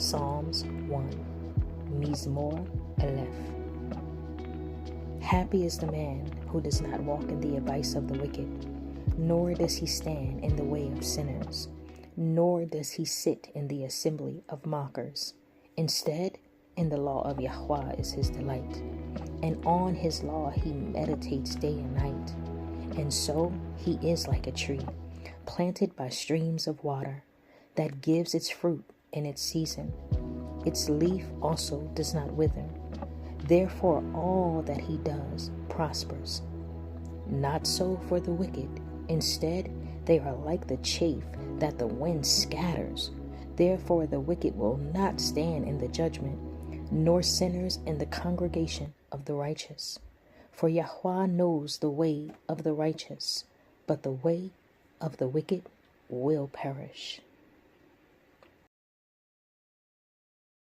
Psalms 1, Mizmor Aleph. Happy is the man who does not walk in the advice of the wicked, nor does he stand in the way of sinners, nor does he sit in the assembly of mockers. Instead, in the law of YAHWAH is his delight, and on his law he meditates day and night. And so he is like a tree, planted by streams of water, that gives its fruit in its season. Its leaf also does not wither. Therefore all that he does prospers. Not so for the wicked. Instead, they are like the chaff that the wind scatters. Therefore the wicked will not stand in the judgment, nor sinners in the congregation of the righteous. For YAHWAH knows the way of the righteous, but the way of the wicked will perish.